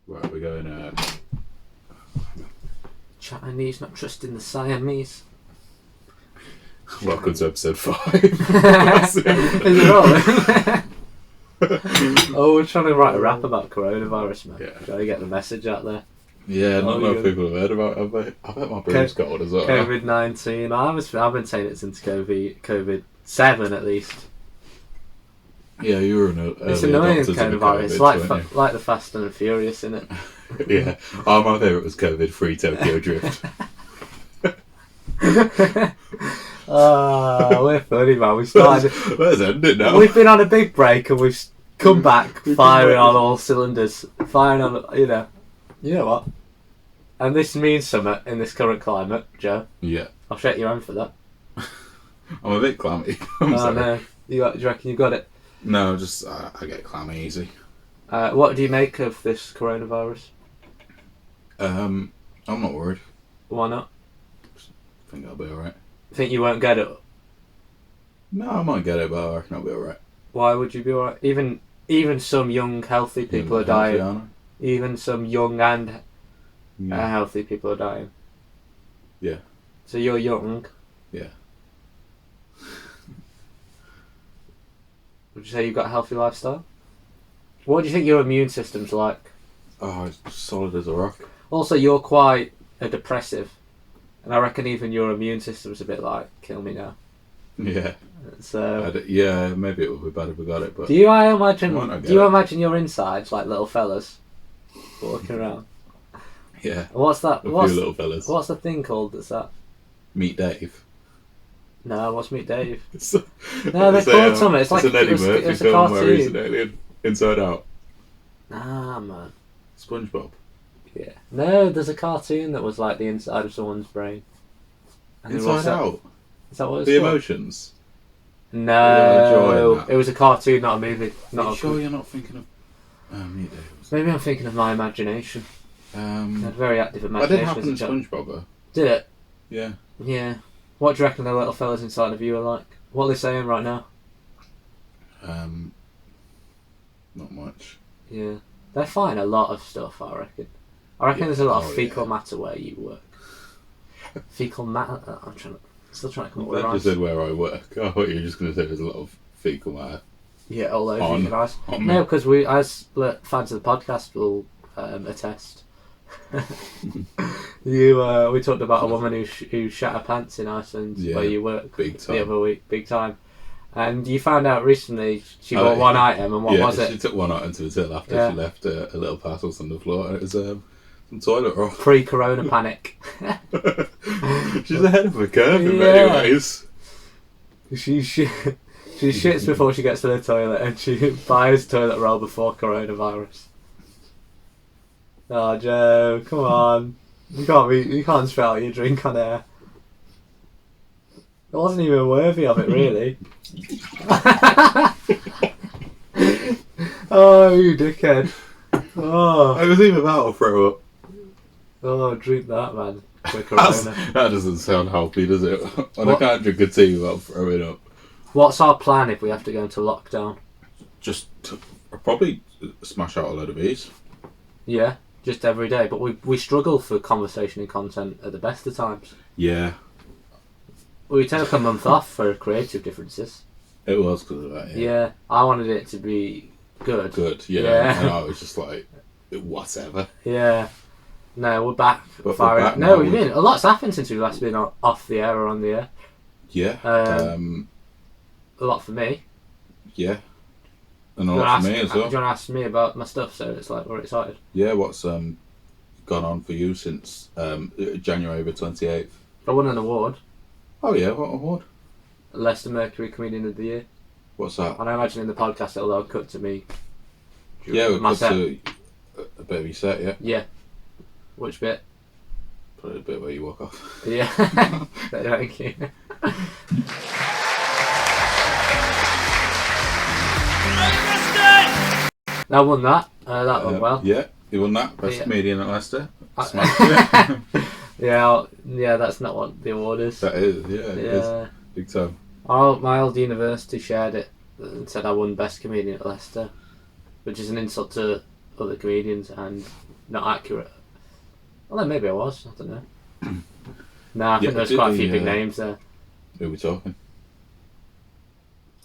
Right, we're going. Chinese not trusting the Siamese. Welcome to episode 5. Is it wrong? Oh, we're trying to write a rap about coronavirus, man. Yeah. Trying to get the message out there. Yeah, not a lot of good. people have heard about it, have they? I bet my bro's got one as well. COVID-19. I've been saying it since COVID-7 at least. Yeah, you were an early It's annoying, adopter to the coronavirus. weren't Like the Fast and the Furious, innit? you? Yeah. Oh, my favourite was COVID-free Tokyo Drift. We're funny, man. We started. Let's end it now. We've been on a big break and we've come back firing on all cylinders. Firing on, you know what? And this means something in this current climate, Joe. Yeah. I'll shake your hand for that. I'm a bit clammy. I'm sorry. No. Do you reckon you got it? No, just I get clammy easy. What do you make of this coronavirus? I'm not worried. Why not? I think I'll be alright. Think you won't get it? No, I might get it, but I reckon I'll be alright. Why would you be alright? Even some young, healthy people are dying. Even some young and healthy people are dying. Yeah. So you're young. Yeah. Would you say you've got a healthy lifestyle? What do you think your immune system's like? Oh, it's solid as a rock. Also, you're quite a depressive. And I reckon even your immune system's a bit like, kill me now. Yeah. So, yeah, maybe it would be bad if we got it, but... do you imagine your insides like little fellas walking around? Yeah. What's that? A few little fellas. What's the thing called that's that? Meet Dave. No, what's Meet Dave? No, they're called something. It's like an Eddie Murphy it's a film where he's cartoon. an alien inside out. Nah, man. SpongeBob. Yeah. No, there's a cartoon that was like the inside of someone's brain. And Inside Out? Is that what it's The called? Emotions? No, it was a cartoon, not a movie. Are you sure you're not thinking of Meet Dave? Maybe I'm thinking of my imagination. I had a very active That imagination. didn't happen in as a child. SpongeBob, though. Did it? Yeah. Yeah. What do you reckon the little fellas inside of you are like? What are they saying right now? Not much. Yeah. They're fighting a lot of stuff, I reckon. I reckon there's a lot of fecal yeah. matter where you work. Fecal matter? Still trying to come up with I just rhymes. said where I work. I thought you were just going to say there's a lot of fecal matter. Yeah, all over On- you guys. on No, me. because we, as fans of the podcast, will attest. We talked about a woman who shat her pants in Iceland Yeah, where you work big time. the other week, big time. And you found out recently she bought one item, and what was She it? took one item to the till after Yeah. she left a little parcel on the floor, and it was some toilet roll. Pre-corona panic. She's ahead of the curve in Yeah. many ways. She shits before she gets to the toilet, and she buys toilet roll before coronavirus. Oh, Joe, come on! You can't spell out your drink on air. It wasn't even worthy of it, really. Oh, you dickhead! Oh, I was even about to throw up. drink that, man. For corona. That doesn't sound healthy, does it? And I What? can't drink a tea without throwing up. What's our plan if we have to go into lockdown? I'll probably smash out a load of these. Yeah, just every day. But we struggle for conversation and content at the best of times. Yeah, We took a month off for creative differences. it was because of that. Yeah, I wanted it to be good. Good, yeah. Yeah. And I was just like, whatever. Yeah. No, we're back. But we're firing. back No, now. we mean a lot's happened since we last been off the air or on the air. Yeah. A lot for me. Yeah. And a Do you lot wanna for me ask- as well. Do you want to ask me about my stuff? So it's like we're excited. Yeah, what's gone on for you since January the 28th? I won an award, Oh yeah, what award? Leicester Mercury Comedian of the Year, What's that? and I imagine in the podcast it'll cut to me. Yeah, we my cut set. to a bit of your set, yeah. Yeah. Which bit? Probably a bit where you walk off. Yeah. Thank you. I won that. That went well. Yeah, you won that. Best Yeah. comedian at Leicester. I- Smashed it. Yeah, that's not what the award is. That is, yeah, it is. Yeah. Big time. My old university shared it and said I won Best Comedian at Leicester, which is an insult to other comedians and not accurate. Well, then maybe I was. I don't know. No, I think there's quite a few big names there. Who are we talking?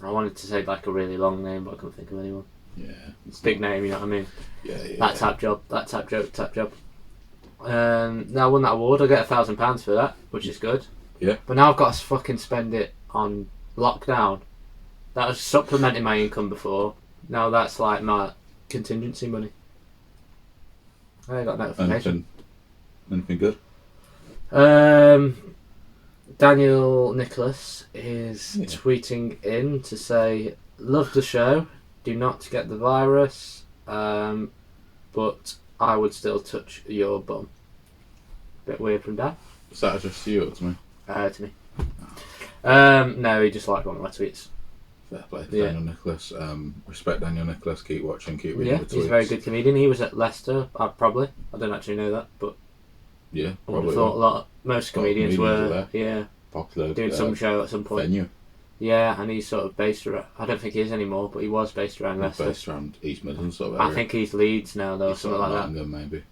I wanted to say like a really long name, but I couldn't think of anyone. Yeah. Big name, you know what I mean? Yeah. That tap job. Now I won that award. I get £1,000 for that, which is good. Yeah. But now I've got to fucking spend it on lockdown. That was supplementing my income before. Now that's like my contingency money. I got notification. Anything good? Daniel Nicholas is tweeting in to say, "Love the show. Do not get the virus. But I would still touch your bum." Bit weird from Dan. Was that addressed to you or to me? To me. No, he just liked one of my tweets. Fair play to Daniel Nicholas. Respect Daniel Nicholas. Keep watching. Keep reading the tweets. He's a very good comedian. He was at Leicester, probably. I don't actually know that, but yeah, I would have thought most comedians were there. Popular doing some show at some point. Venue. Yeah, and he's sort of based around. I don't think he is anymore, but he was based around Leicester. Based around East Midlands sort of area. I think he's Leeds now, though, something like that. Nottingham, maybe.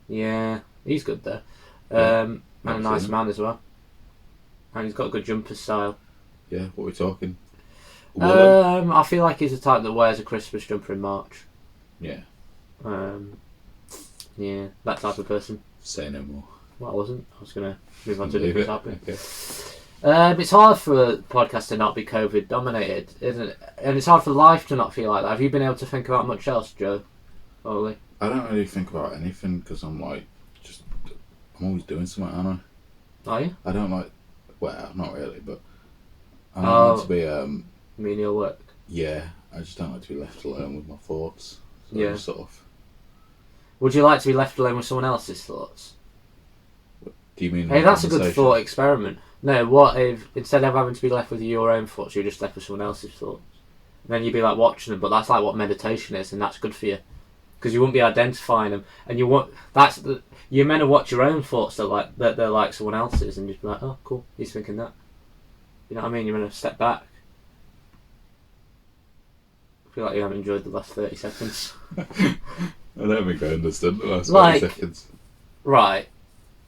Yeah, he's good there. And a nice man as well. And he's got a good jumper style. Yeah, what are we talking? I feel like he's the type that wears a Christmas jumper in March. Yeah. Yeah, that type of person. Say no more. Well, I wasn't. I was going to move on to a different topic. Okay. It's hard for a podcast to not be COVID dominated, isn't it? And it's hard for life to not feel like that. Have you been able to think about much else, Joe? Ollie? I don't really think about anything because I'm like, I'm always doing something, aren't I? Are you? I don't like, well, not really, but I don't like to be, you mean your work? Yeah, I just don't like to be left alone with my thoughts. So Yeah. Sort of. Would you like to be left alone with someone else's thoughts? Do you mean? Hey, that's a good thought experiment. No, what if instead of having to be left with your own thoughts, you're just left with someone else's thoughts? And then you'd be like watching them, but that's like what meditation is, and that's good for you. Because you won't be identifying them, and you're meant to watch your own thoughts that they're like someone else's, and just be like, oh, cool, he's thinking that. You know what I mean? You're meant to step back. I feel like you haven't enjoyed the last 30 seconds. I don't think I understood the last 30 seconds. Right.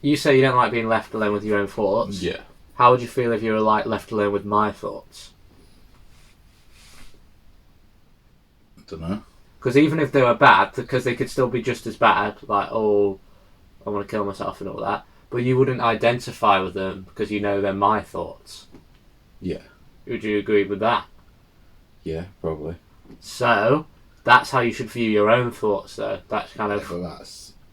You say you don't like being left alone with your own thoughts. Yeah. How would you feel if you were left alone with my thoughts? I don't know. Because even if they were bad, because they could still be just as bad, like, oh, I want to kill myself and all that, but you wouldn't identify with them because you know they're my thoughts. Yeah. Would you agree with that? Yeah, probably. So, that's how you should view your own thoughts, though. That's kind of... But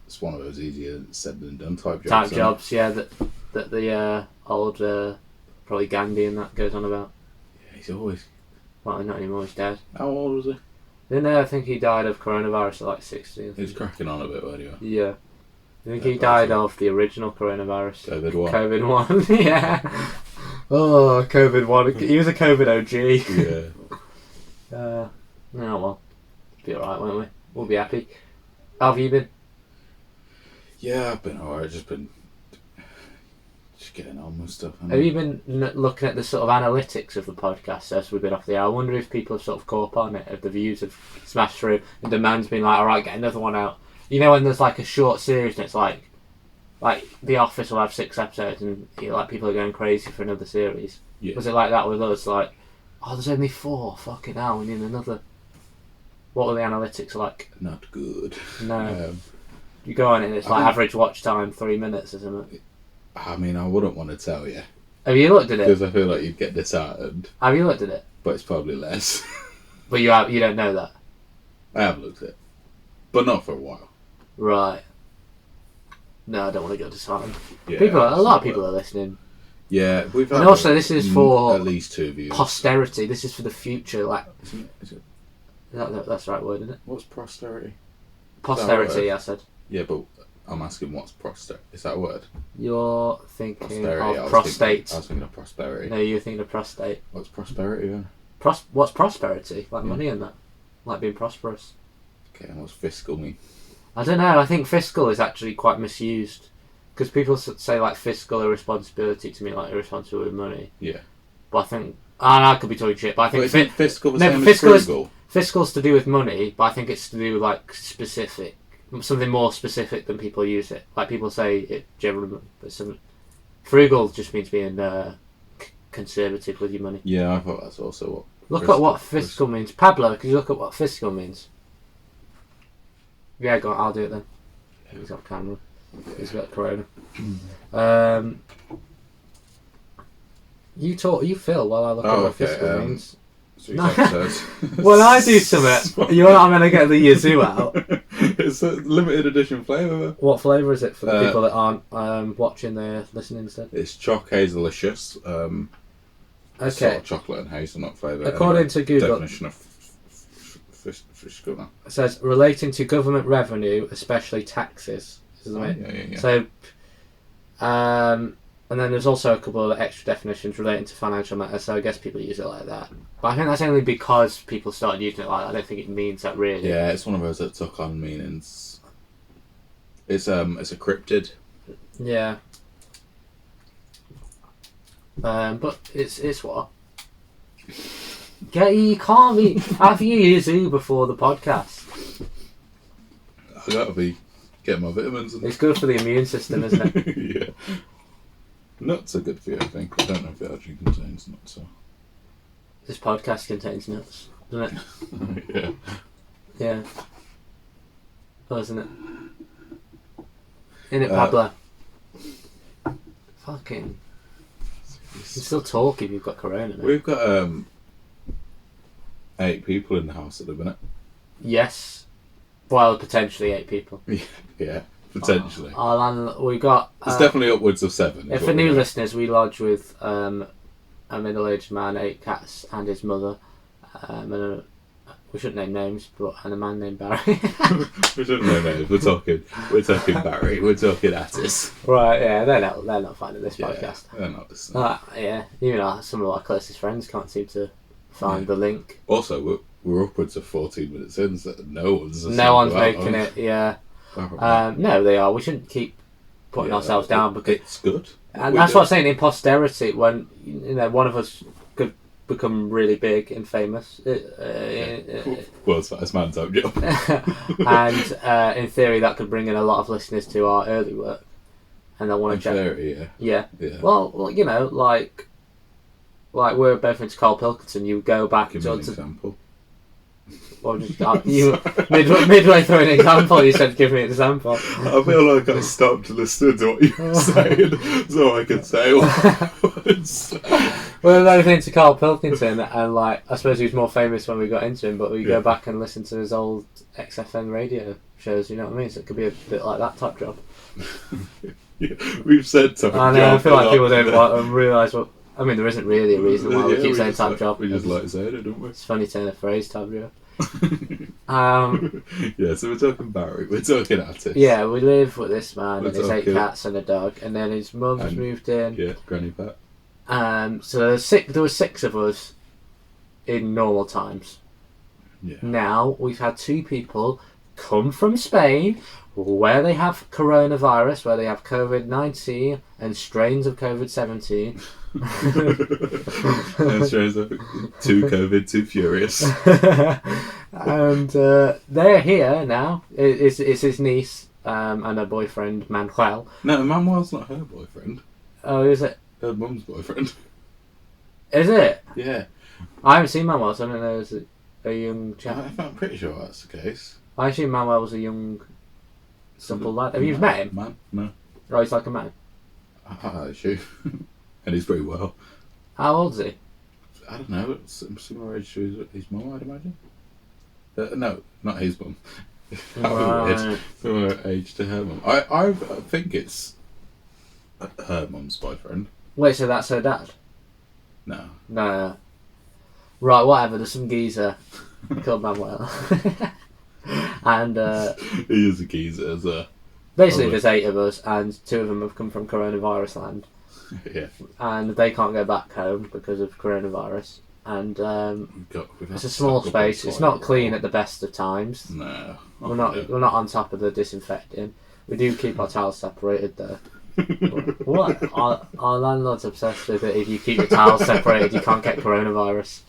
it's one of those easier said than done type jobs. Type jobs, yeah, that the old, probably Gandhi and that goes on about. Yeah, he's always... Well, not anymore, he's dead. How old was he? Then I think he died of coronavirus at like 60. He was cracking on a bit, anyway. Yeah. I think he died of the original coronavirus. COVID-1. COVID-1, yeah. Oh, COVID-1. He was a COVID OG. Yeah. Oh well. Be alright, won't we? We'll be happy. How have you been? Yeah, I've been alright. Just getting on with stuff. Have you been looking at the sort of analytics of the podcast as we've been off the air? I wonder if people have sort of caught up on it, if the views have smashed through, and demand's been like, alright, get another one out. You know when there's like a short series and it's like The Office will have 6 episodes and people are going crazy for another series. Yeah. Was it like that with us? Like, oh, there's only 4. Fucking hell, we need another. What were the analytics like? Not good. No. You go on it and it's like average watch time 3 minutes or something. I mean, I wouldn't want to tell you. Have you looked at it? Because I feel like you'd get disheartened. Have you looked at it? But it's probably less. But you don't know that? I have looked at it. But not for a while. Right. No, I don't want to go disheartened. Yeah, a lot of people are listening. Yeah, we've had and also this is for at least 2 views. Posterity. This is for the future. Like, is it? That's the right word, isn't it? What's posterity? Posterity, I said. Yeah, but I'm asking what's posterity. Is that a word? You're thinking Posterity. of prostate. I was thinking of prosperity. No, you're thinking of prostate. What's prosperity then? What's prosperity? Like money and that? Like being prosperous? Okay, and what's fiscal mean? I don't know. I think fiscal is actually quite misused. Because people say like fiscal irresponsibility to me, like irresponsible with money. Yeah. But I think I could be talking shit, but I But think isn't fiscal the no, same as fiscal is- frugal? fiscal's to do with money, but I think it's to do with like specific, something more specific than people use it. Like people say it generally, but some frugal just means being conservative with your money. Yeah, I thought that's also what. Look at what fiscal means. Pablo, could you look at what fiscal means? Yeah, go on, I'll do it then. He's got camera. He's got corona. You fill while I look at what fiscal means. So says. When I do something, I'm going to get the Yazoo out. It's a limited edition flavour. What flavour is it for the people that aren't watching, they're listening instead? It's Choc Hazelicious. Okay. Sort of chocolate and hazelnut flavour. According to Google, definition of fiscal. it says relating to government revenue, especially taxes. Yeah. So, and then there's also a couple of extra definitions relating to financial matters. So I guess people use it like that. But I think that's only because people started using it like that. I don't think it means that really. Yeah, it's one of those that took on meanings. It's a cryptid. Yeah. But it's what? Yeah, you can't be. Have you used Zoo before the podcast? I gotta be getting my vitamins. It's good for the immune system, isn't it? Yeah. Nuts are good for you, I think. I don't know if it actually contains nuts. So. This podcast contains nuts, doesn't it? Yeah. Yeah. Doesn't it? In it, Pablo. Fucking. You can still talk if you've got corona. Mate. We've got 8 people in the house at the minute. Yes. Well, potentially 8 people. Yeah, potentially. We got. There's definitely upwards of 7. Yeah, for new listeners, we lodge with a middle-aged man, 8 cats, and his mother. And we shouldn't name names, and a man named Barry. We shouldn't name names. We're talking Barry. We're talking Attis. Right? Yeah, they're not finding this podcast. They're not listening. Yeah, even some of our closest friends can't seem to find the link. Also, we're upwards of 14 minutes in, so no one's making it. Yeah. No, they are. We shouldn't keep putting ourselves down because it's good. And that's what I'm saying. In posterity, when one of us could become really big and famous, world's fattest man type job, and in theory, that could bring in a lot of listeners to our early work, and they'll want to check. Theory, yeah. Well, like we're both into Carl Pilkington. You go back give me an example. Well, you midway through an example, you said, "Give me an example." I feel like I stopped listening to what you were saying, so I could say We're both into Carl Pilkington, and I suppose he was more famous when we got into him. But we go back and listen to his old XFM radio shows. You know what I mean? So it could be a bit like that type job. We've said type I know. Job I feel like people don't realise what. I mean, there isn't really a reason why we keep saying type job. We just like saying it, don't we? It's funny turn a phrase type job. Yeah, so we're talking Barry, we're talking Attis. Yeah, we live with this man and his 8 cats and a dog, and then his mum's moved in. Yeah, Granny Pat. So there were 6 of us in normal times. Yeah. Now we've had 2 people come from Spain where they have coronavirus, where they have COVID-19 and strains of COVID-17. And strains of 2 COVID, 2 furious. And they're here now. It's his niece and her boyfriend Manuel. No, Manuel's not her boyfriend. Oh, is it? Her mum's boyfriend. Is it? Yeah. I haven't seen Manuel, so I don't know. Is it a young chap? I'm pretty sure that's the case. I assume Manuel was a young, simple lad. Have you met him? Man? No. Oh, he's like a man. I assume. And he's pretty well. How old is he? I don't know. Similar age to his mum, I'd imagine. No, not his mum. Right. Similar age to her mum. I think it's her mum's boyfriend. Wait, so that's her dad? No. No. Right, whatever. There's some geezer called Manuel. And he is a geezer as a... basically there's 8 of us, and 2 of them have come from coronavirus land. Yeah. And they can't go back home because of coronavirus. And it's a small space. It's not clean at the best of times. No. We're not on top of the disinfecting. We do keep our towels separated though. What? Our landlord's obsessed with it. If you keep your towels separated, you can't get coronavirus.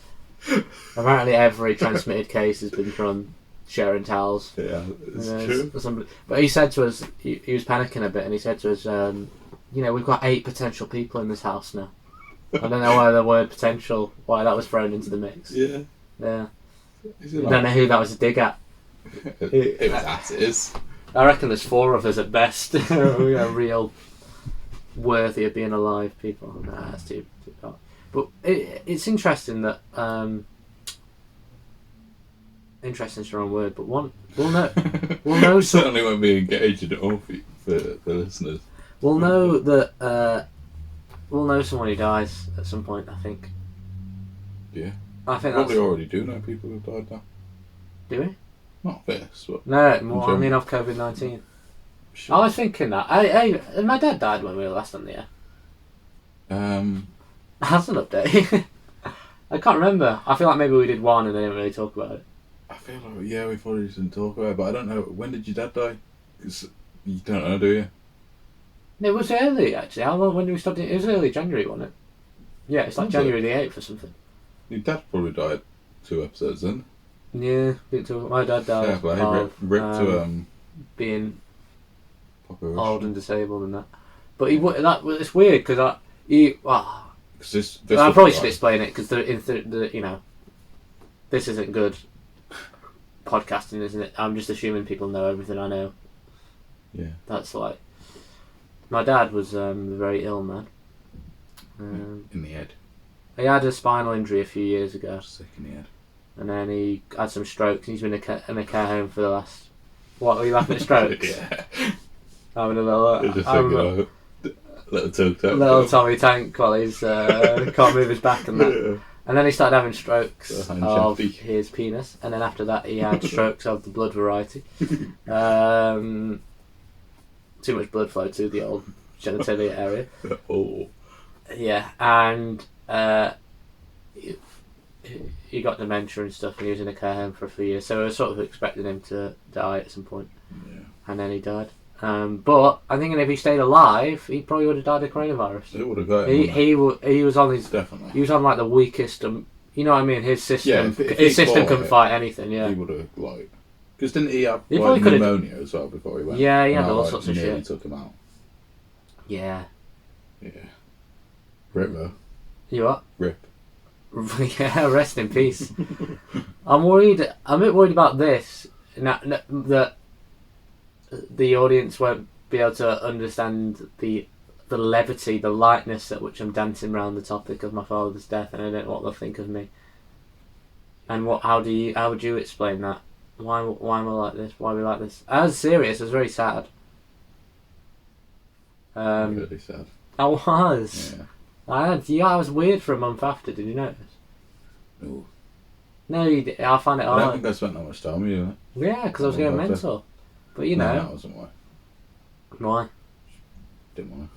Apparently, every transmitted case has been from sharing towels. Yeah, it's Yeah, true. But he said to us, he was panicking a bit, and he said to us, we've got 8 potential people in this house now. I don't know why the word potential, why that was thrown into the mix. Yeah. Yeah. Is I it don't know who that was a dig at. it was as it is. I reckon there's 4 of us at best. We are real worthy of being alive people. Nah, that's too dark. But it's interesting that interesting is the wrong word, but we'll know Certainly won't be engaged at all for the listeners. we'll know that we'll know someone who dies at some point. I think. Yeah. I think Probably that's. already do know people who've died now. Do we? Not this, but No, more. I In mean, of COVID-19. sure. I was thinking that. My dad died when we were last on the air. That's an update. I can't remember. I feel like maybe we did one and they didn't really talk about it. I feel like we probably didn't talk about it, but I don't know. When did your dad die? 'Cause you don't know, do you? It was early actually. How long? When did we start? It was early January, wasn't it? Yeah, it's like Was it? January the 8th or something. Your dad probably died 2 episodes in. Yeah, my dad died Fair play. of Rip to being Papa Rush. old and disabled and that. But it's weird because well, 'Cause this I was probably should like- explain it because this isn't good podcasting, isn't it? I'm just assuming people know everything I know. Yeah. That's like my dad was a very ill man. In the head. He had a spinal injury a few years ago, Sick in the head. and then he had some strokes. He's been in a care home for the last. What were you laughing at strokes? Yeah. Having a little, Just having like a little tuk-tuk. little Tommy Tank while he's can't move his back and that. Yeah. And then he started having strokes Hand of shafty. his penis, and then after that he had strokes of the blood variety. Too much blood flow to the old genitalia area. Oh. Yeah, and he got dementia and stuff, and he was in a care home for a few years. So I was sort of expecting him to die at some point, Yeah. and then he died. But I'm thinking if he stayed alive, he probably would have died of coronavirus. It would have got him. He was on his. Definitely. He was on like the weakest. You know what I mean? His system. if his he system caught couldn't it, fight anything. Yeah. He would have because didn't he have He probably could've- pneumonia as well before he went? Yeah, he had And that, all sorts of nearly shit. Took him out. Yeah. Yeah. Rip though. You what? Rip. Yeah. Rest in peace. I'm worried. I'm a bit worried about this. That the audience won't be able to understand the levity, the lightness at which I'm dancing around the topic of my father's death, and I don't know what they'll think of me. And how would you explain that? Why am I like this? Why are we like this? I was serious. I was very sad. Really sad. I was. Yeah. I was weird for a month after. Did you notice? No. No, you did. I found it I don't hard. think I spent that much time with you. Yeah, because I was Oh, going okay. mental. But you No, know that wasn't why. why? Didn't want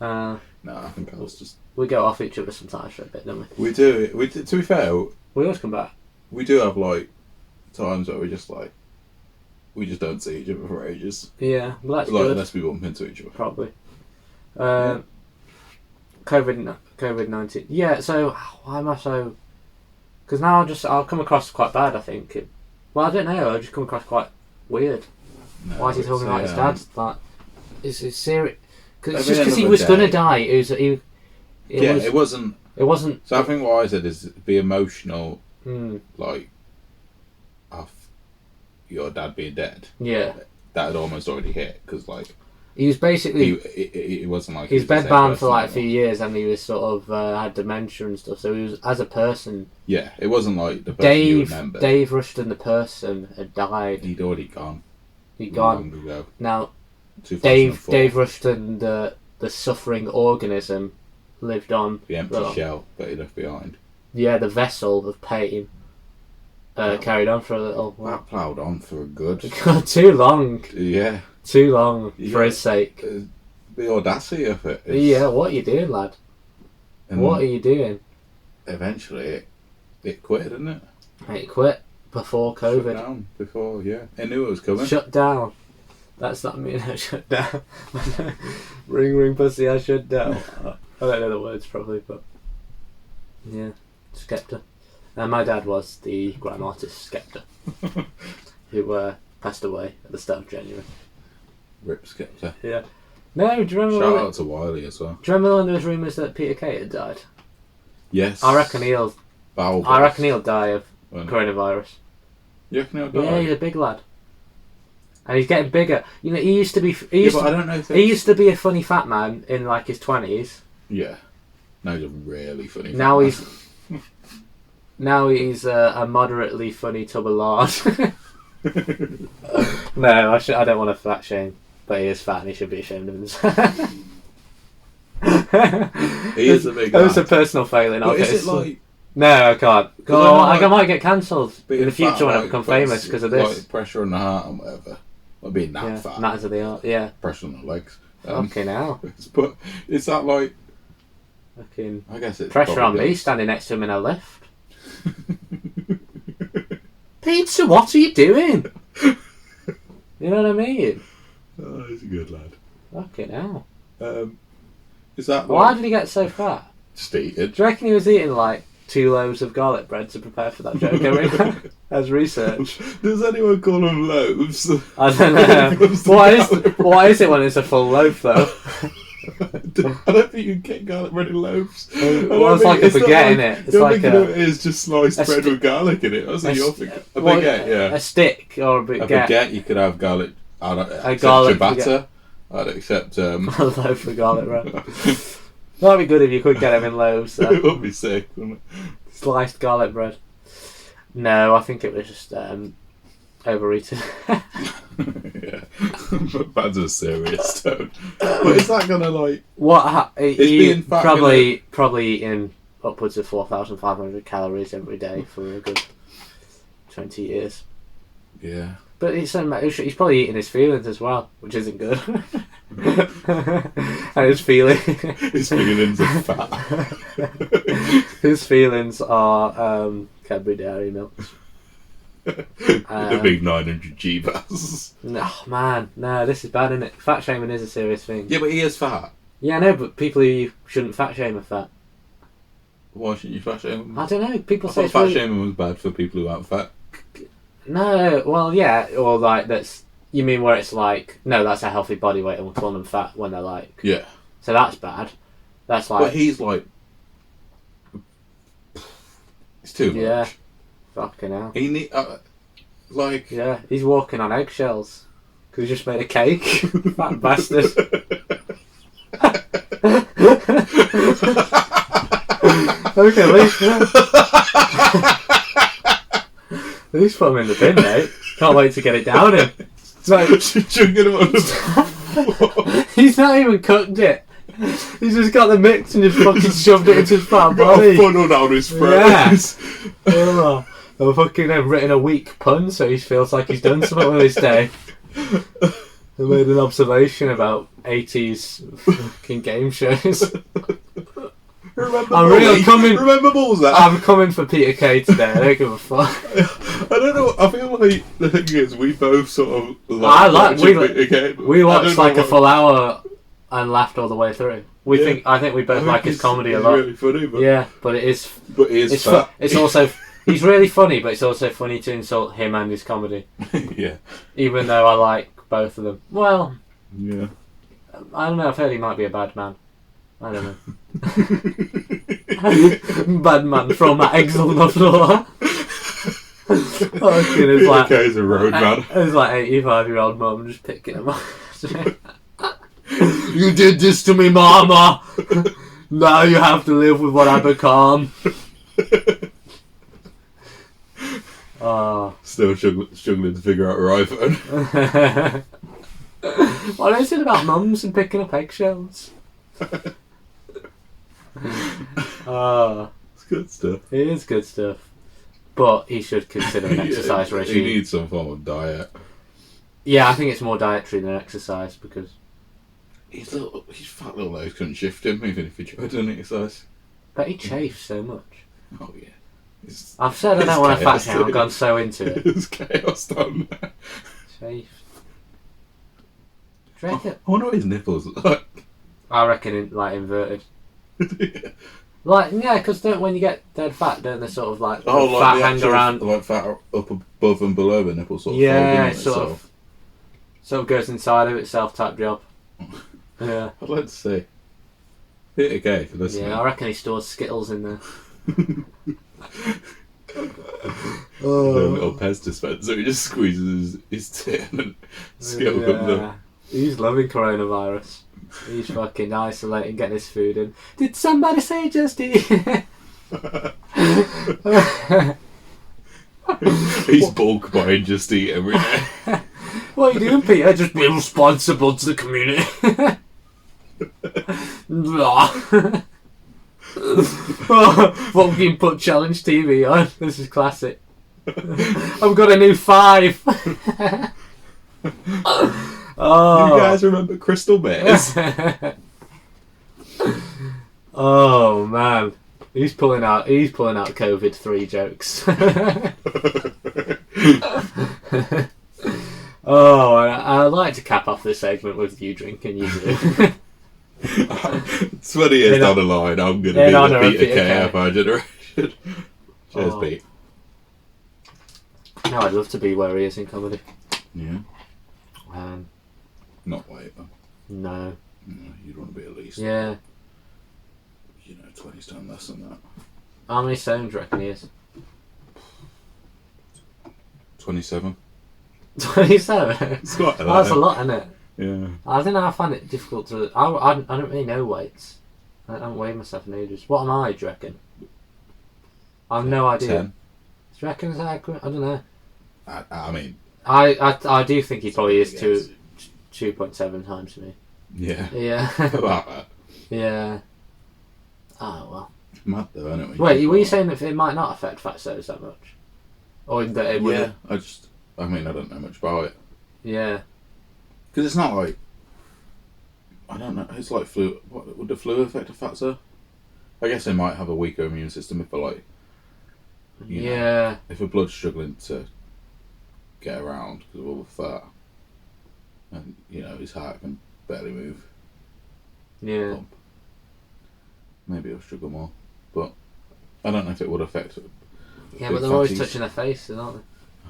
to. No, I think I was just. We go off each other sometimes for a bit, don't we? We do. To be fair, We always come back. we do have like times where we just don't see each other for ages. Yeah, well, that's Like good. unless we bump into each other. Probably. Yeah. COVID-19. Yeah. So why am I so? Because now I'll come across quite bad. I think. Well, I don't know. I just come across quite weird. No, Why is he talking about his dad? Like, it's serious. Cause At it's the just because end he of was the gonna day- die. It wasn't. wasn't. So I think what I said is be emotional, Mm, like, of your dad being dead. yeah. That had almost already hit because like He was basically. it wasn't like He was the same bedbound for person like a few anymore. years, and he was sort of had dementia and stuff. So he was, as a person, Yeah, it wasn't like the person you remember. Dave Rushton, the person, had died. He'd already gone. He'd gone. Long ago. Now 2004. Dave Rushton, the suffering organism, lived on. The empty Well, shell that he left behind. Yeah, the vessel of pain. Carried on for a little while. That ploughed on for a good. Too long. Yeah. Too long for Yeah. his sake. The audacity of it. Yeah, what are you doing, lad? And What are you doing? eventually it quit, didn't it? It quit before Shut COVID. down before, yeah. It knew it was coming. Shut down. That's not mean I shut down. Ring ring pussy, I shut down. I don't know the words probably, but yeah, Skepta. And my dad was the grime artist Skepta, who passed away at the start of January. Rip Skepta. Yeah. No, do you remember? Shout out to Wiley as well. Do you remember when there was rumours that Peter Kay had died? Yes. I reckon he'll die of coronavirus. You reckon he'll die? Yeah, he's a big lad. And he's getting bigger. You know, he used to be. I don't know if he used to be a funny fat man in like his 20s. Yeah. Now he's a really funny. Now he's a moderately funny tub of lard. No, I don't want to fat shame, but he is fat and he should be ashamed of himself. He is a big That was a lad. personal failing. But is it like? No, I can't. I might get cancelled in the future when I like, become famous because of this. Like pressure on the heart and whatever. Like being that fat. Matters of the art. Yeah. Pressure on the legs. Okay, now. But is that like? Fucking I guess it's pressure on me standing next to him in a lift. Pizza, what are you doing? You know what I mean? Oh, he's a good lad. Fucking hell. Is that like, Why did he get so fat? just eating? Do you reckon he was eating like 2 loaves of garlic bread to prepare for that joke? I mean, as research. Does anyone call them loaves? I don't know. What is it when it's a full loaf though? I don't think you can get garlic bread in loaves. Well, it's like a baguette, in it? It's You're like thinking of it is just sliced a bread sti- with garlic in it. That's what you're thinking. A Well, baguette, yeah. A stick or a A baguette. baguette, you could have garlic. I don't accept garlic ciabatta. I'd accept. A loaf of garlic bread. That'd be good if you could get them in loaves. It would be sick, wouldn't Sliced garlic bread. No, I think it was just overeaten. it? Yeah. That's a serious tone. But is that gonna like? Being fat probably eating upwards of 4,500 calories every day for a good 20 years. Yeah. But he's probably eating his feelings as well, which isn't good. And his feelings. His feelings are fat. His feelings are Cadbury Dairy Milks. The big 900 G-Bars. No, man, no, this is bad, isn't it? Fat shaming is a serious thing. Yeah, but he is fat. Yeah, I know, but people who shouldn't fat shame are fat. Why shouldn't you fat shame him? I don't know. People I say thought it's fat really... shaming was bad for people who aren't fat. No, well, yeah, or like that's. You mean where it's like, no, that's a healthy body weight, and we're calling them fat when they're like. Yeah. So that's bad. That's like. But he's like. It's too much. Yeah. Fucking hell. He need like. Yeah, he's walking on eggshells because he just made a cake. Fat bastard. Okay, at least put him in the bin, mate. Can't wait to get it down him. Like, chugging him on the floor. he's not even cooked it. He's just got the mix and just fucking shoved it into his fat Got body. a funnel down his throat. Yeah. Oh, I've fucking written a weak pun so he feels like he's done something with his day. I made an observation about 80s fucking game shows. Remember Remember Bullseye? I'm coming for Peter Kay today. I don't give a fuck. I don't know. I feel like the thing is we both sort of We watched watched like a full hour and laughed all the way through. I think we both like his comedy a lot. Really funny, but Yeah, but it is. but he is It's fat. it's also he's really funny, but it's also funny to insult him and his comedy. Yeah, Even though I like both of them. Well, yeah. I don't know. I've heard he might be a bad man. I don't know. Bad man from eggs on the floor. Fucking, it's like Peter Kay's a road man. it's like 85-year-old mum just picking him up. You did this to me, mama. Now you have to live with what I become. Oh. Still struggling to figure out her iPhone. What is it about mums and picking up eggshells? It's good stuff. It is good stuff. But he should consider an exercise He regime. needs some form of diet. Yeah, I think it's more dietary than exercise because His fat little legs couldn't shift him even if he tried to exercise. but he chafes so much. Oh yeah. I've said I don't want to fat shame, I've gone so into it. There's chaos down there. Chafe. Do you reckon? I wonder what his nipples look like. I reckon inverted. Like, yeah, because when you get dead fat, don't they sort of like Oh, the like fat the hang actual, around? like fat up above and below the nipple sort of Yeah, folding on sort itself. of goes inside of itself type job. Yeah. I'd like to see. Hit okay for listening. Yeah, I reckon he stores Skittles in there. The little Pez dispenser, he just squeezes his tit and Skittle comes up. He's loving coronavirus. He's fucking isolating, getting his food in. Did somebody say just eat? He's bulk buying Just Eat every day. What are you doing, Peter? Just be responsible to the community. Fucking put Challenge TV on. This is classic. I've got a new 5. Oh. You guys remember Crystal Bears? Oh man, he's pulling out COVID 3 jokes. Oh, I'd like to cap off this segment with you drinking. You do. 20 years down the line, I'm going to be the Peter Kay of our generation. Cheers, Pete. No, I'd love to be where he is in comedy. Yeah. Not White, though. No. No, you'd want to be at least. Yeah. 20 stone less than that. How many stones do you reckon he is? 27. 27? It's quite a lot. That's a lot, isn't it? Yeah. I don't know, I find it difficult to... I don't really know weights. I haven't weighed myself in ages. What am I, do you reckon? I have no idea. 10. Do you reckon it's accurate? I don't know. I mean... I do think he probably is 2.7 times me. Yeah. Yeah. About that. Yeah. Oh, well. Mad though, isn't it? Wait, were you saying that it might not affect fatsos that much? Or that it would? Yeah, I don't know much about it. Yeah. Because it's not like... I don't know, it's like flu... What, would the flu affect a fatso? I guess they might have a weaker immune system if they're like... You know, if a blood's struggling to get around because of all the fat. And, his heart can barely move. Yeah. Pump. Maybe it'll struggle more. But I don't know if it would affect... Yeah, but they're always touching their faces, aren't they?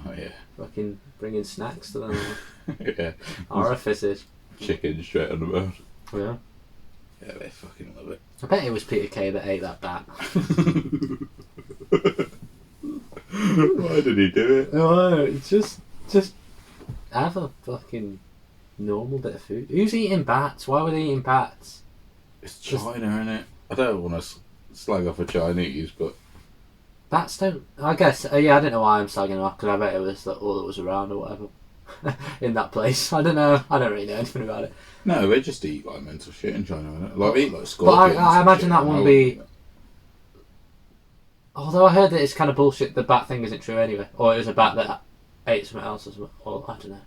Oh, yeah. Fucking bringing snacks to them. Yeah. Orifices. Chicken straight on the bone. Yeah. Yeah, they fucking love it. I bet it was Peter Kay that ate that bat. Why did he do it? Oh, just have a fucking normal bit of food. Who's eating bats? Why were they eating bats? It's China, isn't it? I don't want to slag off a Chinese, but... Bats don't... I guess... yeah, I don't know why I'm slagging them off, because I bet it was all that was around or whatever. In that place. I don't know. I don't really know anything about it. No, they just eat like mental shit in China, innit? Like, they eat like scorpions. But I imagine that wouldn't be... Although I heard that it's kind of bullshit, the bat thing isn't true anyway. Or it was a bat that ate something else or something. Or, I don't know.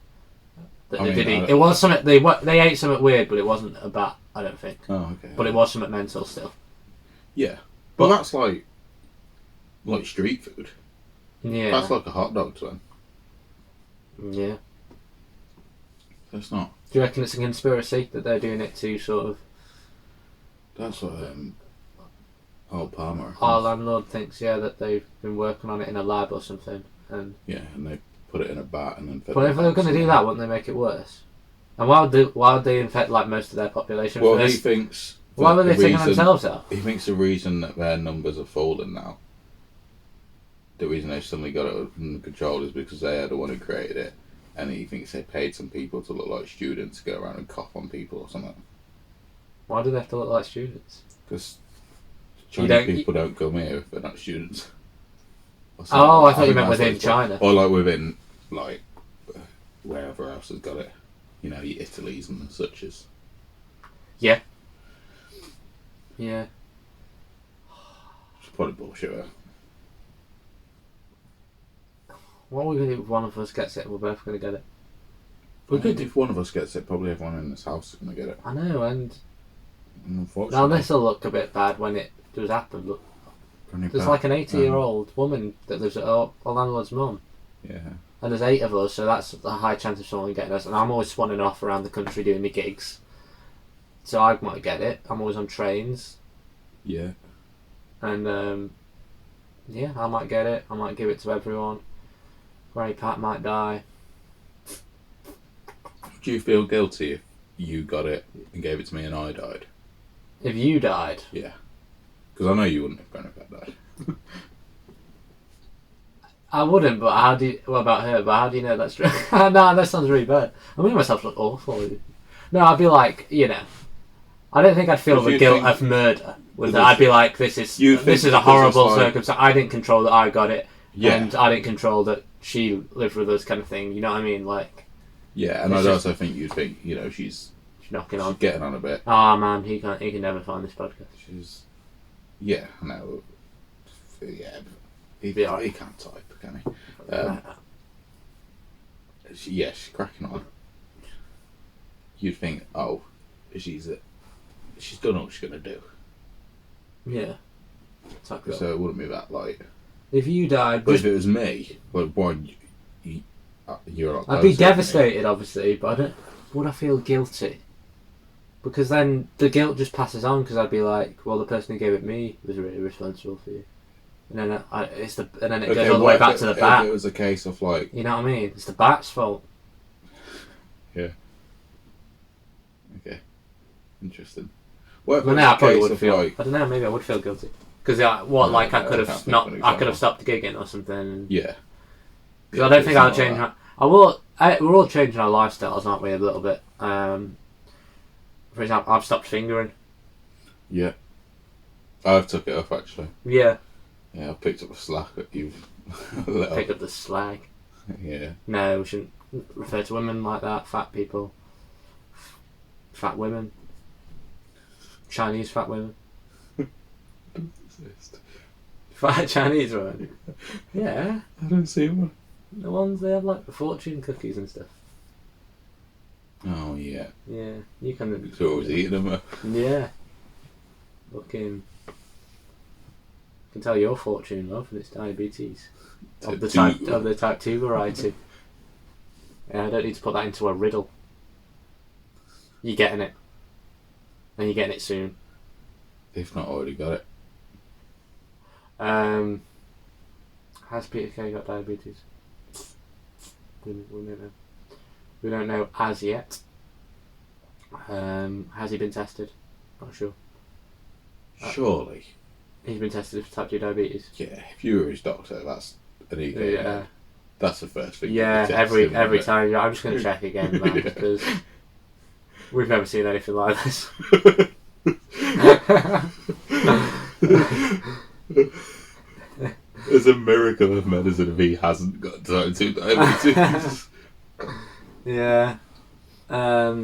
That they did eat. It was something... They ate something weird, but it wasn't a bat, I don't think. Oh, okay. But it was something mental still. Yeah. But that's like street food. Yeah. That's like a hot dog to them. Yeah. That's not. Do you reckon it's a conspiracy that they're doing it to sort of... That's what old Palmer. Our landlord thinks, that they've been working on it in a lab or something. And and they put it in a bat and then... But if they were going to do that, wouldn't they make it worse? And why would they infect like most of their population? Well, he thinks... Why were they taking themselves out? He thinks the reason that their numbers are falling now, the reason they suddenly got it under control is because they are the one who created it. And he thinks they paid some people to look like students to go around and cough on people or something. Why do they have to look like students? Because Chinese people don't come here if they're not students. Oh, I thought you meant within China. Or like within, like, wherever else has got it. Your Italy's and such as. Yeah. Yeah. It's probably bullshit, though. What are we going to do if one of us gets it? We're both going to get it. If one of us gets it, probably everyone in this house is going to get it. I know, and unfortunately... Now this will look a bit bad when it does happen. Look, there's like an 80-year-old woman that lives at our landlord's mum. Yeah. and there's 8 of us, so that's a high chance of someone getting us. And I'm always swanning off around the country doing my gigs, so I might get it. I'm always on trains. Yeah. And yeah, I might get it. I might give it to everyone. Granny Pat might die. Do you feel guilty if you got it and gave it to me and I died? If you died, Yeah. Because I know you wouldn't if Granny Pat died. I wouldn't. But how do you? What about her? But how do you know that's true? No, that sounds really bad. I mean, myself look awful. No, I'd be like, I don't think I'd feel the guilt of murder. With that, I'd be like, this is a horrible circumstance. I didn't control that I got it, and I didn't control that she lived with us, kind of thing. You know what I mean? Like. Yeah, and I'd also think you'd think, she's knocking on, getting on a bit. Oh man, he can never find this podcast. She's, yeah, no, yeah, he can't type, can he? She's cracking on. You'd think, oh, she's done all she's gonna do. Yeah. So it wouldn't be that light. If you died, but if it was me, like, boy, you're not. I'd be devastated, obviously, but would I feel guilty? Because then the guilt just passes on. Because I'd be like, well, the person who gave it me was really responsible for you, and then it goes all the way back to the bat. If it was a case of like, you know what I mean? It's the bat's fault. Yeah. Okay. Interesting. Well, I probably would feel. I don't know. Maybe I would feel guilty. Because I could have stopped gigging or something. Yeah. Because I don't think I'll change. We're all changing our lifestyles, aren't we? A little bit. For example, I've stopped fingering. Yeah. I've took it off actually. Yeah. Yeah, I've picked up the slack at you. Pick up the slag. Yeah. No, we shouldn't refer to women like that. Fat people. Fat women. Chinese fat women. Fat Chinese women? Yeah. I don't see one. The ones they have like the fortune cookies and stuff. Oh yeah. Yeah, you can. So always eating them. Yeah. Fucking. I can tell your fortune, love, and it's diabetes of the type 2 variety. Yeah, I don't need to put that into a riddle. You're getting it, and you're getting it soon. If not already got it. Has Peter Kay got diabetes? We don't know. We don't know as yet. Has he been tested? Not sure. Surely. He's been tested for type 2 diabetes. Yeah, if you were his doctor, that's an ego. Yeah. That's the first thing. Yeah, every time. I'm just going to check again, man, because we've never seen anything like this. It's a miracle of medicine if he hasn't got type 2 diabetes. Yeah. Yeah.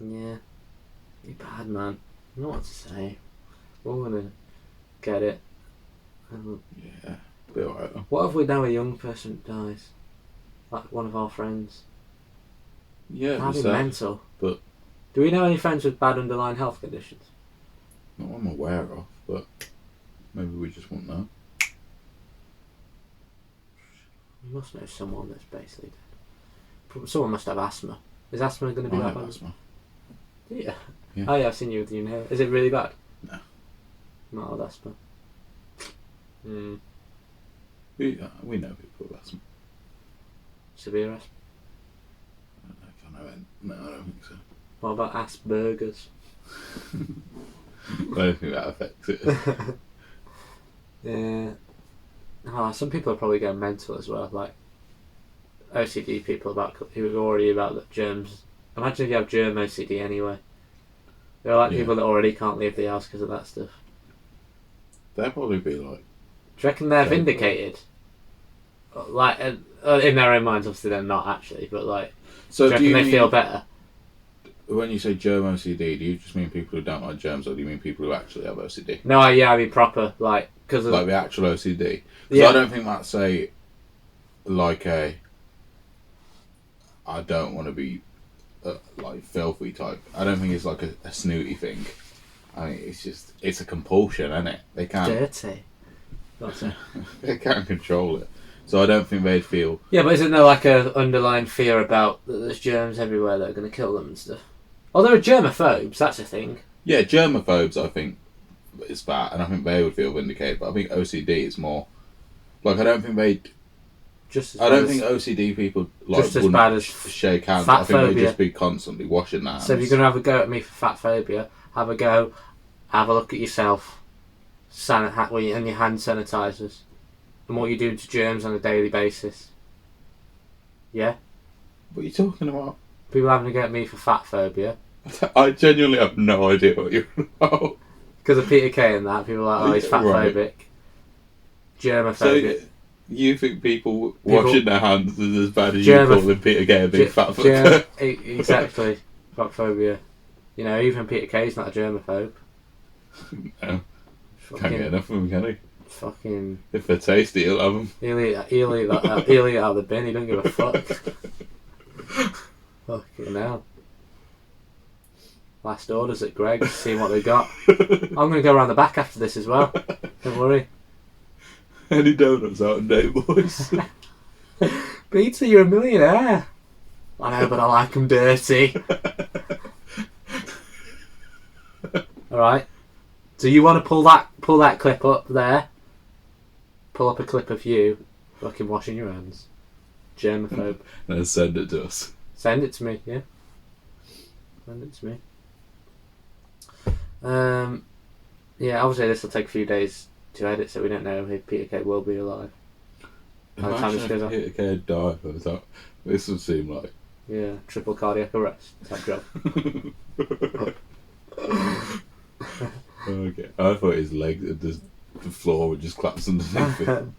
You're bad, man. I don't know what to say. We're gonna get it. Yeah. Be alright. What if we know a young person dies? Like one of our friends? Yeah, that'd be mental. But do we know any friends with bad underlying health conditions? Not I'm aware of, but maybe we just won't know. You must know someone that's basically dead. Someone must have asthma. Is asthma going to be that bad? Asthma. Yeah. Yeah. Oh yeah, I've seen you with the inhaler. Is it really bad? No. Mild asthma. We know people with asthma. Severe asthma? I don't know if I know it. No, I don't think so. What about Asperger's? I don't think that affects it. Yeah. Oh, some people are probably going mental as well, like OCD people who are already about the germs. Imagine if you have germ OCD anyway. They're like people that already can't leave the house because of that stuff. They'll probably be like... Do you reckon they're vindicated? Like, in their own minds, obviously they're not actually, but like, so do you reckon they feel better? When you say germ OCD, do you just mean people who don't like germs, or do you mean people who actually have OCD? No, I mean proper, like, because like the actual OCD. Because I don't think that's I don't want to be like filthy type. I don't think it's like a snooty thing. I mean, it's a compulsion, isn't it? They can't. Dirty. They can't control it. So I don't think they'd feel. Yeah, but isn't there like a underlying fear about that there's germs everywhere that are going to kill them and stuff? Oh, there are germaphobes. That's a thing. Yeah, germaphobes. I think it's bad, and I think they would feel vindicated. But I think OCD is more. Like, I don't think they'd. Just. As I bad don't as, think OCD people like just as wouldn't bad as shake hands. fat I think they'd phobia. just be constantly washing their hands. So if you're going to have a go at me for fat phobia, have a go. Have a look at yourself. And your hand sanitizers, and what you're doing to germs on a daily basis. Yeah. What are you talking about? People having a go at me for fat phobia. I genuinely have no idea what you're about. Because of Peter Kay and that, people are like, oh, he's fat phobic. Right. Germophobic. So you think people washing their hands is as bad as you calling Peter Kay a big fat phobia? Exactly. Fat phobia. You know, even Peter Kay's not a germaphobe. No. Can't get enough of them, can he? Fucking. If they're tasty, he'll have them. He'll eat it out of the bin, he don't give a fuck. Fucking hell. Last orders at Greg's, seeing what they got. I'm going to go around the back after this as well. Don't worry. Any donuts out in day, boys? Peter, you're a millionaire. I know, but I like them dirty. Alright. So you want to pull that clip up there? Pull up a clip of you fucking washing your hands. Germaphobe. And then send it to us. Send it to me, yeah. Send it to me. Yeah, obviously this will take a few days to edit, so we don't know if Peter Kay will be alive. Imagine if Peter Kay had died. This would seem like... Yeah, triple cardiac arrest type job. Okay, I thought his leg, the floor would just collapse underneath him.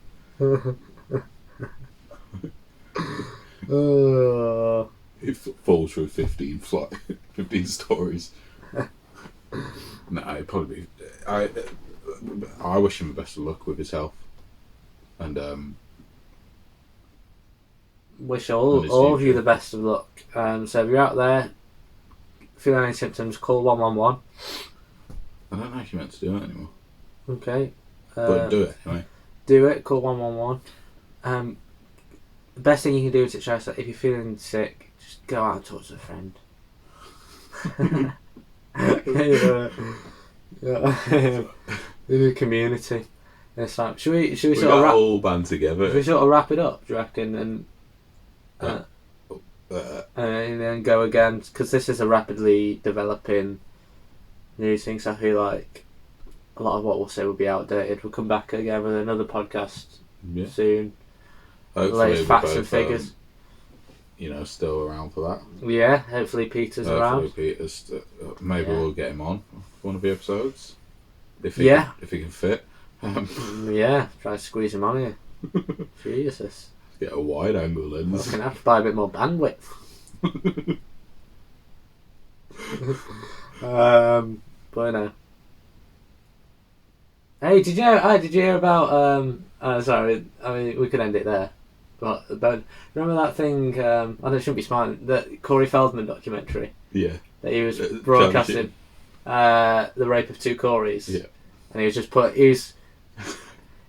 He falls through 15 stories. No, it'd probably be. I wish him the best of luck with his health, and wish all of you the best of luck. So if you're out there feeling any symptoms, call 111. I don't know if you're meant to do it anymore. Okay. But do it anyway. Do it, call 111. The best thing you can do is if you're feeling sick, just go out and talk to a friend. In the community. It's like, should we sort of all band together? Should we sort of wrap it up, do you reckon? And then go again? Because this is a rapidly developing news thing, so I feel like a lot of what we'll say will be outdated. We'll come back again with another podcast soon. Hopefully latest facts and figures. Still around for that. Yeah, hopefully Peter's around. Maybe we'll get him on for one of the episodes. If he can fit. Yeah, try to squeeze him on here. Jesus. Get a wide angle lens. I'm going to have to buy a bit more bandwidth. But no. Hey, did you hear about sorry, I mean we could end it there. But remember that thing, I know it shouldn't be smart, that Corey Feldman documentary? Yeah. That he was broadcasting the rape of two Coreys. Yeah. And he was just he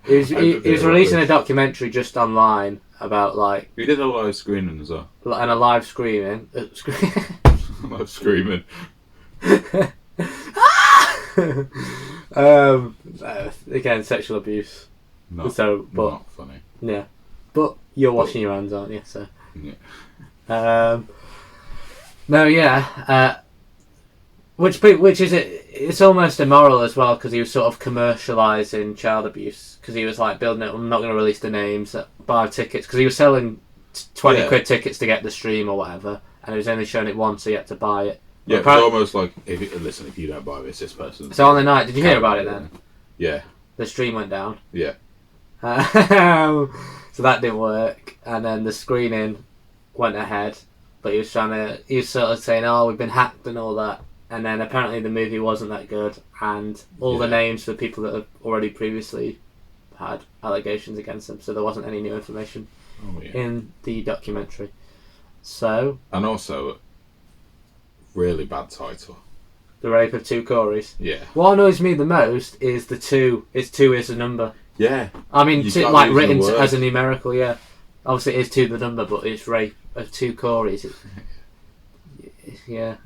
was releasing a documentary just online about like... He did a live screening as well. And a live screaming. Live screaming. Again, sexual abuse. Not funny. Yeah. But you're washing your hands, aren't you? So. Yeah. No, yeah. Which is it's almost immoral as well, because he was sort of commercialising child abuse, because he was like building it. I'm not going to release the names. Buy tickets, because he was selling 20 quid tickets to get the stream or whatever, and he was only showing it once, so you had to buy it. Yeah, it's almost like if you don't buy this person. So on the night, did you hear about it then? Yeah. The stream went down. Yeah. So that didn't work, and then the screening went ahead, but he was sort of saying, "Oh, we've been hacked" and all that. And then apparently the movie wasn't that good, and all the names for people that have already previously had allegations against them, so there wasn't any new information in the documentary. So. And also, really bad title. The Rape of Two Coreys. Yeah. What annoys me the most is the 2. Is 2 is a number. Yeah. I mean, You can't like use written the word. as a numerical, yeah. Obviously, it is to the number, but it's rape of 2 Corys. Yeah.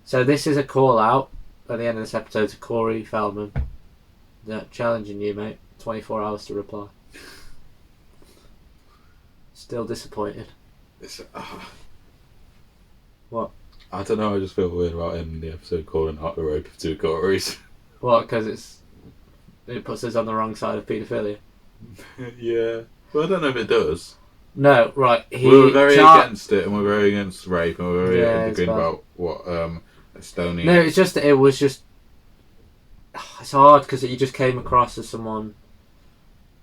So this is a call out at the end of this episode to Corey Feldman. Challenging you, mate. 24 hours to reply. Still disappointed. What? I don't know. I just feel weird about ending the episode calling out the rape of 2 Corys. What? Because it puts us on the wrong side of paedophilia. Yeah. Well, I don't know if it does. No, right. We were very against it, and we're very against rape, and we're very agreeing about what Estonia. No, it's just it was just. It's hard because he just came across as someone.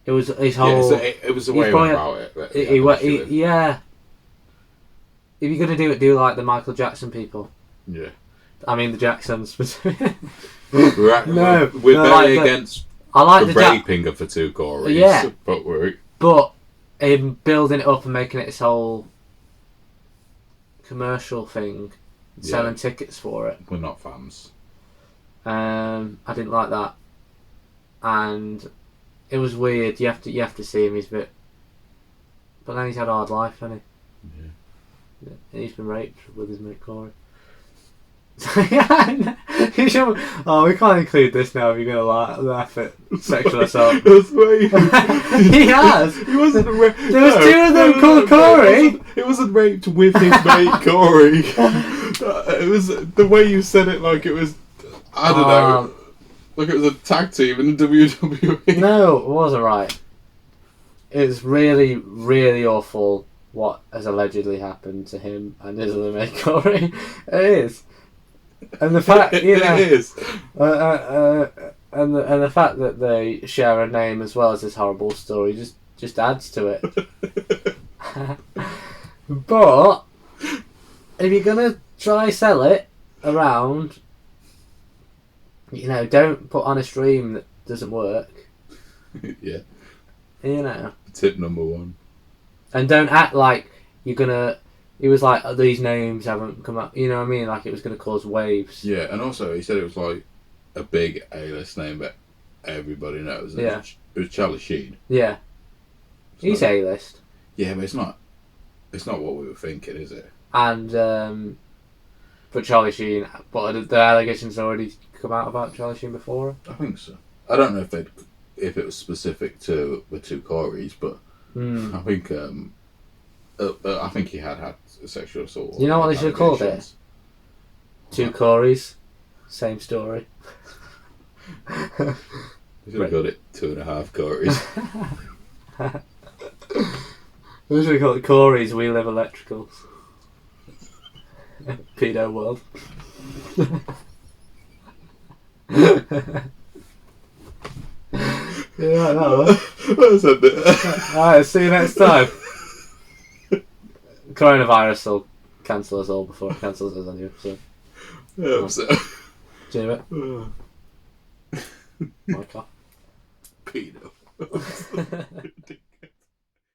It was his whole. Yeah, it was the way he went about it. Yeah. If you're gonna do it, do like the Michael Jackson people. Yeah. I mean the Jacksons. We're very against. I like the the raping of the 2 Corys. Yeah. But him building it up and making it his whole commercial thing, selling tickets for it. We're not fans. I didn't like that, and it was weird. You have to see him. He's a bit, but then he's had a hard life, hasn't he? Yeah. He's been raped with his mate Corey. Oh, we can't include this now if you're going to laugh at sexual assault. That's way. He has. He wasn't raped. There was 2 of them called Corey. It wasn't raped with his mate Corey. It was the way you said it, like it was. I don't know. Like it was a tag team in the WWE. No, it wasn't right. It's really, really awful what has allegedly happened to him and his other mate Corey. It is. And the fact, you know, it is. and the fact that they share a name as well as this horrible story just adds to it. But if you're gonna try sell it around, you know, don't put on a stream that doesn't work. Yeah. You know. Tip number 1. And don't act like you're gonna. He was like, these names haven't come up. You know what I mean? Like it was going to cause waves. Yeah, and also he said it was like a big A-list name that everybody knows. Yeah. It was Charlie Sheen. Yeah. So, He's A-list. Yeah, but it's not what we were thinking, is it? And, but Charlie Sheen, but the allegations already come out about Charlie Sheen before? I think so. I don't know if it was specific to the 2 Corys, but I think I think he had sexual assault. You know what they should have called it? 2 Corys, same story. You should have got it 2.5 Corys. We should have called it Corys, We Live Electricals. Pedo world. Yeah, that one. Alright, see you next time. Coronavirus will cancel us all before it cancels us on you. So. Yeah, so. Do it. My God. Pedo.